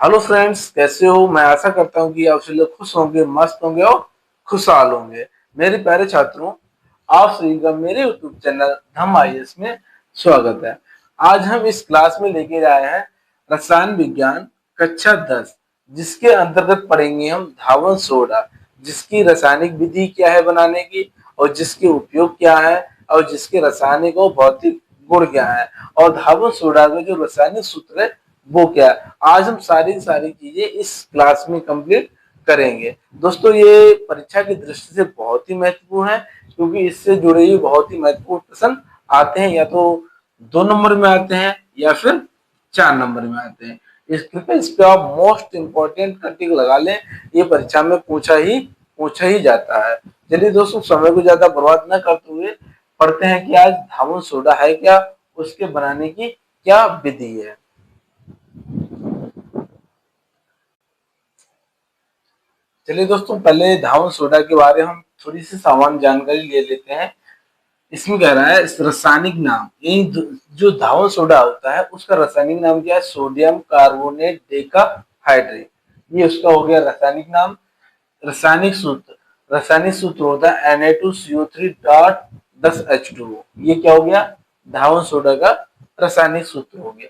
Hello friends, कैसे हो। मैं आशा करता हूँ कि आप सभी लोग खुश होंगे, मस्त होंगे और खुशहाल होंगे। मेरे प्यारे छात्रों, आप सभी का मेरे यूट्यूब चैनल धम आईएएस में स्वागत है। आज हम इस क्लास में लेके आए हैं रसायन विज्ञान कक्षा 10, जिसके अंतर्गत पढ़ेंगे हम धावन सोडा, जिसकी रासायनिक विधि क्या है बनाने की, और जिसके उपयोग क्या है, और जिसके रासायनिक और भौतिक गुण क्या है, और धावन सोडा का जो रासायनिक सूत्र है वो क्या है। आज हम सारी सारी चीजें इस क्लास में कंप्लीट करेंगे। दोस्तों, ये परीक्षा की दृष्टि से बहुत ही महत्वपूर्ण है, क्योंकि इससे जुड़े हुए बहुत ही महत्वपूर्ण प्रश्न आते हैं, या तो 2 नंबर में आते हैं या फिर 4 नंबर में आते हैं। इस पे आप मोस्ट इंपॉर्टेंट का टिक लगा लें, ये परीक्षा में पूछा ही जाता है। चलिए दोस्तों, समय को ज्यादा बर्बाद न करते हुए पढ़ते हैं कि आज धावन सोडा है क्या, उसके बनाने की क्या विधि है। चलिए दोस्तों, पहले धावन सोडा के बारे में हम थोड़ी सी सामान्य जानकारी ले लेते हैं। इसमें कह रहा है इस रासायनिक नाम, ये जो धावन सोडा होता है उसका रासायनिक नाम क्या है, सोडियम कार्बोनेट डेकाहाइड्रेट। ये उसका हो गया रासायनिक नाम। रासायनिक सूत्र होता है Na2CO3 डॉट 10H2O। ये क्या हो गया, धावन सोडा का रासायनिक सूत्र हो गया।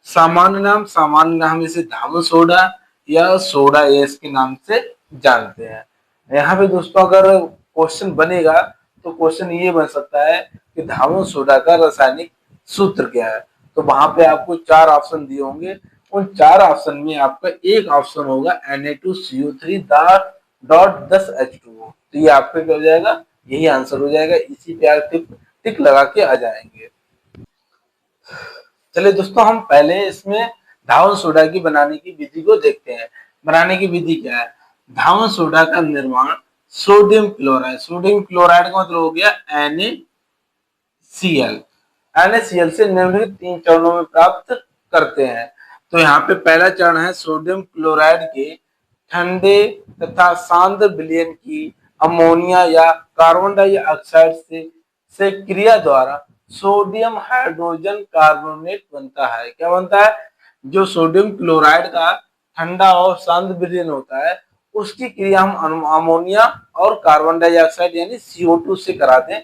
सामान्य नाम इसे धावन सोडा या सोडा एस के नाम से जानते हैं। यहाँ पे दोस्तों अगर क्वेश्चन बनेगा तो क्वेश्चन ये बन सकता है कि धावन सोडा का रासायनिक सूत्र क्या है। तो वहां पे आपको 4 ऑप्शन दिए होंगे, उन 4 ऑप्शन में आपका एक ऑप्शन होगा Na2CO3 डॉट 10H2O। तो ये आपका क्या हो जाएगा, यही आंसर हो जाएगा। इसी पे आप टिक टिक लगा के आ जाएंगे। चलिए दोस्तों, हम पहले इसमें धावन सोडा की बनाने की विधि को देखते हैं। बनाने की विधि क्या है, धावन सोडा का निर्माण सोडियम क्लोराइड का मतलब हो गया NaCl। NaCl से निम्नलिखित 3 चरणों में प्राप्त करते हैं। तो यहाँ पे पहला चरण है सोडियम क्लोराइड के ठंडे तथा सांद्र विलयन की अमोनिया या कार्बन डाइऑक्साइड से क्रिया द्वारा सोडियम हाइड्रोजन कार्बोनेट बनता है। क्या बनता है, जो सोडियम क्लोराइड का ठंडा और सांद्र विलयन होता है, उसकी क्रिया हम अमोनिया और कार्बन डाइऑक्साइड यानी CO2 से कराते हैं,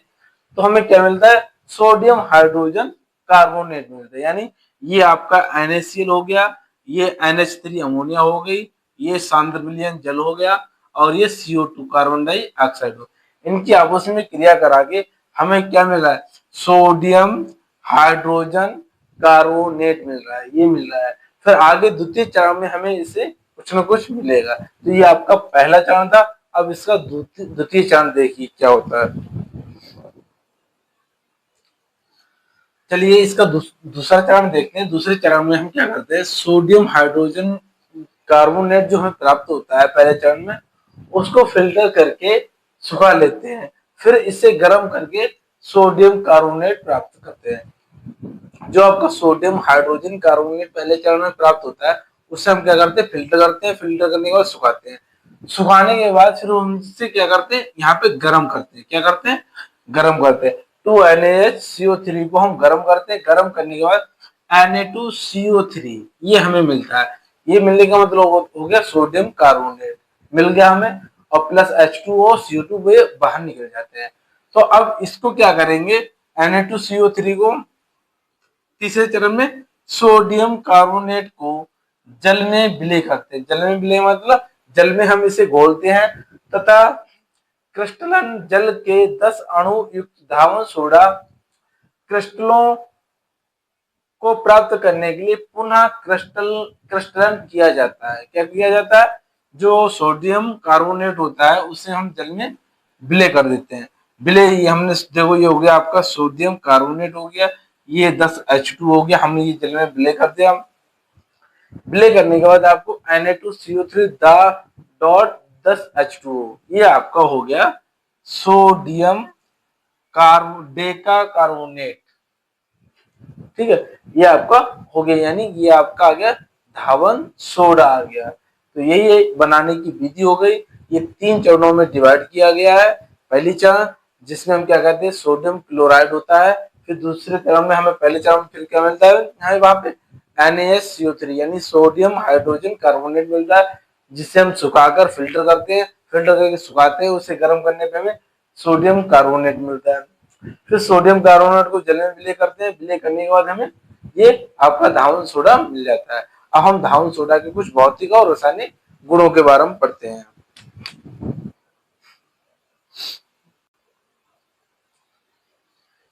तो हमें क्या मिलता है, सोडियम हाइड्रोजन कार्बोनेट मिलता है। यानी ये आपका NaCl हो गया, ये NH3 अमोनिया हो गई, ये सांद्र विलयन जल हो गया, और ये CO2 कार्बन डाइऑक्साइड हो। इनकी आपस में क्रिया करा के हमें क्या मिल रहा है, सोडियम हाइड्रोजन कार्बोनेट मिल रहा है, ये मिल रहा है। फिर आगे द्वितीय चरण में हमें इसे कुछ न कुछ मिलेगा। तो ये आपका पहला चरण था। अब इसका द्वितीय चरण देखिए क्या होता है। चलिए इसका दूसरा चरण देखते हैं। दूसरे चरण में हम क्या करते हैं, सोडियम हाइड्रोजन कार्बोनेट जो हमें प्राप्त होता है पहले चरण में, उसको फिल्टर करके सुखा लेते हैं। फिर इसे गर्म करके सोडियम कार्बोनेट प्राप्त करते हैं। जो आपका सोडियम हाइड्रोजन कार्बोनेट पहले चरण में प्राप्त होता है, उससे हम क्या करते हैं, फिल्टर करते हैं। फिल्टर करने के बाद सुखाते हैं। सुखाने के बाद फिर उनसे क्या करते हैं, यहाँ पे गर्म करते हैं। क्या करते हैं, गर्म करते हैं। 2NaHCO3 को हम गर्म करते हैं। गर्म करने के बाद Na2CO3 ये हमें मिलता है। ये मिलने का मतलब हो गया सोडियम कार्बोनेट मिल गया हमें, और प्लस H2O CO2 वे बाहर निकल जाते हैं। तो अब इसको क्या करेंगे, Na2CO3 को तीसरे चरण में सोडियम कार्बोनेट को जल में विलय करते हैं। जल में विलय मतलब जल में हम इसे घोलते हैं, तथा क्रिस्टलन जल के 10 अणु युक्त धावन सोडा क्रिस्टलों को प्राप्त करने के लिए पुनः क्रिस्टलन किया जाता है। क्या किया जाता है, जो सोडियम कार्बोनेट होता है उसे हम जल में विलय कर देते हैं। विलय ये हमने देखो, ये हो गया आपका सोडियम कार्बोनेट हो गया, ये 10H2 हो गया, हमने ये जल में विलय कर दिया। विलय करने के बाद आपको Na2CO3 डॉट 10H2O ये आपका हो गया सोडियम डेका कार्बोनेट। ठीक है, ये आपका हो गया, यानी ये आपका आ गया धावन सोडा आ गया। तो यही बनाने की विधि हो गई। ये 3 चरणों में डिवाइड किया गया है। पहली चरण जिसमें हम क्या करते हैं, सोडियम क्लोराइड होता है। फिर दूसरे चरण में हमें पहले चरण में फिर क्या मिलता है, यहाँ वहां पे NaSCO3 यानी सोडियम हाइड्रोजन कार्बोनेट मिलता है, जिसे हम सुखाकर फिल्टर करते हैं, फिल्टर करके सुखाते हैं, उसे गर्म करने पे हमें सोडियम कार्बोनेट मिलता है। फिर सोडियम कार्बोनेट को जल में विलय करते हैं, विलय करने के बाद हमें ये आपका धावन सोडा मिल जाता है। अब हम धावन सोडा के कुछ भौतिक और रासायनिक गुणों के बारे में पढ़ते हैं।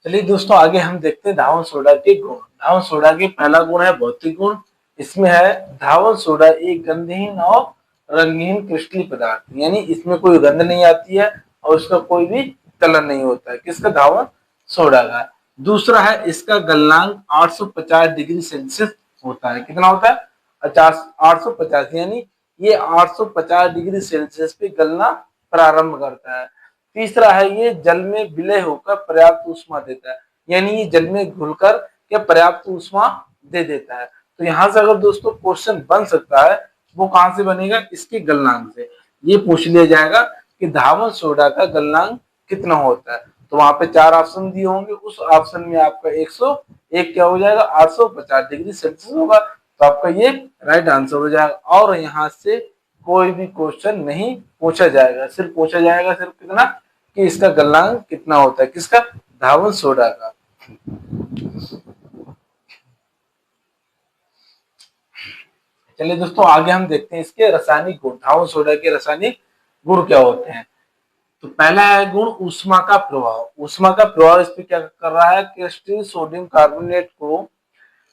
चलिए दोस्तों, आगे हम देखते हैं धावन सोडा के गुण। धावन सोडा के पहला गुण है भौतिक गुण। इसमें है धावन सोडा एक गंधहीन और रंगहीन क्रिस्टलीय पदार्थ, यानी इसमें कोई गंध नहीं आती है और उसका कोई भी कलर नहीं होता है। किसका? धावन सोडा का। दूसरा है इसका गलनांक 850 डिग्री सेल्सियस होता है। कितना होता है? 850, यानी ये 850 डिग्री सेल्सियस पे गलना प्रारंभ करता है। तीसरा है ये जल में विलय होकर पर्याप्त ऊष्मा देता है, यानी ये जल में घुलकर क्या पर्याप्त ऊष्मा दे देता है। तो यहाँ से अगर दोस्तों क्वेश्चन बन सकता है, वो कहाँ से बनेगा? इसके गलनांक से। ये पूछ लिया जाएगा कि धावन सोडा का गलनांक कितना होता है, तो वहां पे 4 ऑप्शन दिए होंगे, उस ऑप्शन में आपका 101 क्या हो जाएगा? 850 डिग्री सेल्सियस होगा, तो आपका ये राइट आंसर हो जाएगा। और यहाँ से कोई भी क्वेश्चन नहीं पूछा जाएगा, सिर्फ पूछा जाएगा सिर्फ कितना कि इसका गलनांक कितना होता है। किसका? धावन सोडा का। चलिए दोस्तों, आगे हम देखते हैं इसके रासायनिक गुण। धावन सोडा के रासायनिक गुण क्या होते हैं? तो पहला है गुण ऊष्मा का प्रभाव। ऊष्मा का प्रभाव इस पे क्या कर रहा है? क्रिस्टलीय सोडियम कार्बोनेट को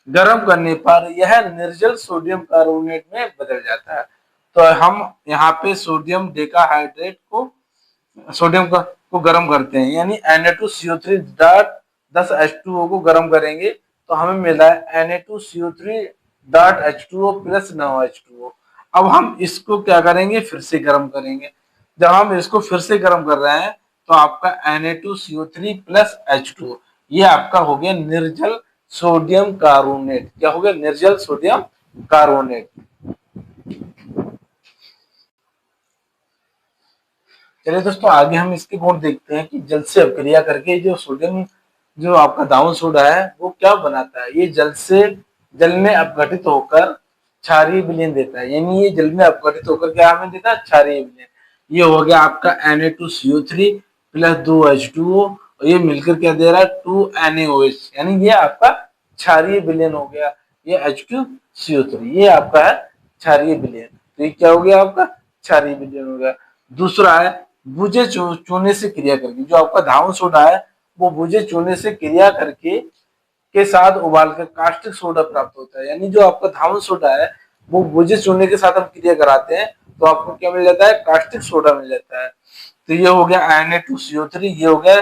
गर्म करने पर यह निर्जल सोडियम कार्बोनेट में बदल जाता है। तो हम यहाँ पे सोडियम डेकाहाइड्रेट को सोडियम को गर्म करते हैं, यानी Na2CO3 डॉट 10 H2O को गर्म करेंगे तो हमें मिला है Na2CO3 dot H2O plus 9 H2O। अब हम इसको क्या करेंगे? फिर से गर्म करेंगे। जब हम इसको फिर से गर्म कर रहे हैं तो आपका Na2CO3 प्लस H2O, ये आपका हो गया निर्जल सोडियम कार्बोनेट। क्या हो गया? निर्जल सोडियम कार्बोनेट। चलिए दोस्तों, आगे हम इसके गुण देखते हैं कि जल से अभिक्रिया करके जो सोडियम जो आपका धावन सोडा है वो क्या बनाता है। ये जल में अपघटित होकर क्षारीय विलयन देता है, यानी ये जल में अपघटित होकर क्या हमें देता है? क्षारीय विलयन। ये हो गया आपका Na2CO3 प्लस 2H2O, और ये मिलकर क्या दे रहा है? 2NaOH, यानी ये आपका क्षारीय विलयन हो गया। ये H2CO3 ये आपका है क्षारीय विलयन। तो ये क्या हो गया? आपका क्षारीय विलयन हो गया। दूसरा है बुझे चूने से क्रिया करके। जो आपका धावन सोडा है वो बुझे चूने से क्रिया करके के साथ उबालकर कास्टिक सोडा प्राप्त होता है, यानी जो आपका धावन सोडा है वो बुझे चूने के साथ हम क्रिया कराते हैं तो आपको क्या मिल जाता है? कास्टिक सोडा मिल जाता है। तो ये हो गया Na2CO3, ये हो गया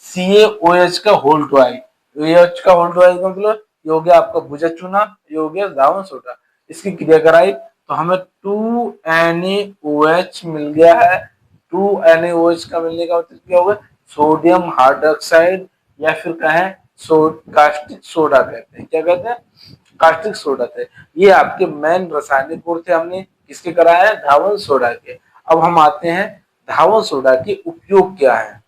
CaOH का होल ट्वाइस। OH का होल ट्वाइस का मतलब ये हो गया आपका भुजा चूना, ये हो गया धावन सोडा। इसकी क्रिया कराई तो हमें 2NaOH मिल गया है। 2NaOH का मिलने का मतलब क्या होगा? सोडियम हाइड्रोक्साइड, या फिर कहें कास्टिक सोडा कहते हैं। क्या कहते हैं? कास्टिक सोडा थे। ये आपके मेन रासायनिक गुण थे, हमने किसके कराया है? धावन सोडा के। अब हम आते हैं धावन सोडा के उपयोग क्या है।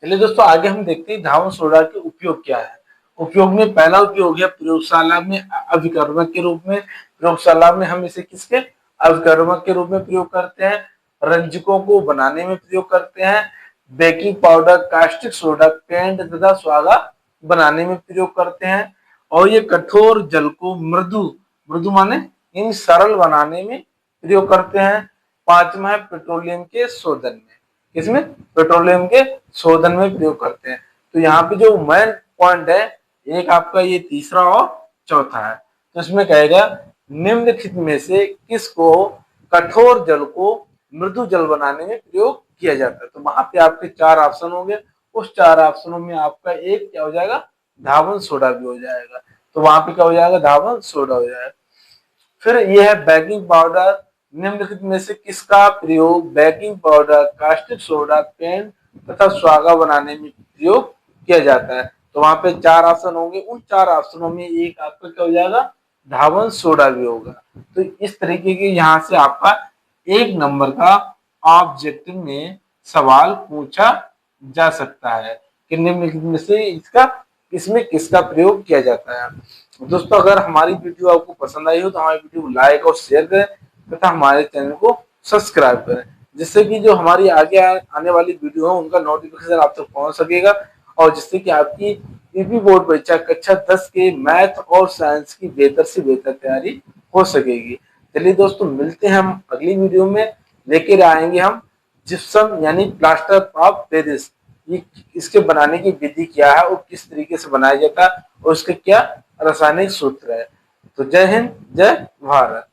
चलिए दोस्तों, आगे हम देखते हैं धावन सोडा के उपयोग क्या है। उपयोग में पहला उपयोग है प्रयोगशाला में अभिकर्मक के रूप में। प्रयोगशाला में हम इसे किसके? अभिकर्मक के रूप में प्रयोग करते हैं। रंजकों को बनाने में प्रयोग करते हैं। Baking powder, caustic soda, paint तथा स्वागा बनाने में प्रयोग करते हैं। और ये कठोर जल को मृदु मृदु माने इन सरल बनाने में प्रयोग करते हैं। पांचवा है पेट्रोलियम के शोधन में। किसमें? पेट्रोलियम के शोधन में प्रयोग करते हैं। तो यहाँ पे जो मेन पॉइंट है, एक आपका ये तीसरा और चौथा है। तो इसमें कहेगा निम्नलिखित में से किसको कठोर जल को मृदु जल बनाने में प्रयोग किया जाता है। तो वहां पे आपके 4 ऑप्शन होंगे, उस 4 ऑप्शनों में आपका एक क्या हो जाएगा? धावन सोडा भी हो जाएगा। तो वहां पे क्या हो जाएगा? धावन सोडा हो जाएगा। फिर यह है बेकिंग पाउडर। निम्नलिखित में से किसका प्रयोग baking powder, caustic soda, paint तथा स्वागा बनाने में प्रयोग किया जाता है। तो वहां पे 4 ऑप्शन होंगे, उन 4 ऑप्शनों में एक आपका क्या हो जाएगा? धावन सोडा भी होगा। तो इस तरीके के यहाँ से आपका 1 नंबर का ऑब्जेक्टिव में सवाल पूछा जा सकता है कि निम्नलिखित में से इसका इसमें किसका प्रयोग किया जाता है। दोस्तों अगर हमारी वीडियो आपको पसंद आई हो तो हमारी वीडियो को लाइक और शेयर करें तथा हमारे चैनल को सब्सक्राइब करें, जिससे कि जो हमारी आगे आने वाली वीडियो है उनका नोटिफिकेशन आप तक पहुंच सकेगा और जिससे कि आपकी यूपी बोर्ड परीक्षा कक्षा 10 के मैथ और साइंस की बेहतर से बेहतर तैयारी हो सकेगी। चलिए दोस्तों मिलते हैं हम अगली वीडियो में, लेकर आएंगे हम जिप्सम यानी प्लास्टर ऑफ पेरिस। ये इसके बनाने की विधि क्या है और किस तरीके से बनाया जाता है और उसके क्या रासायनिक सूत्र है। तो जय हिंद, जय भारत।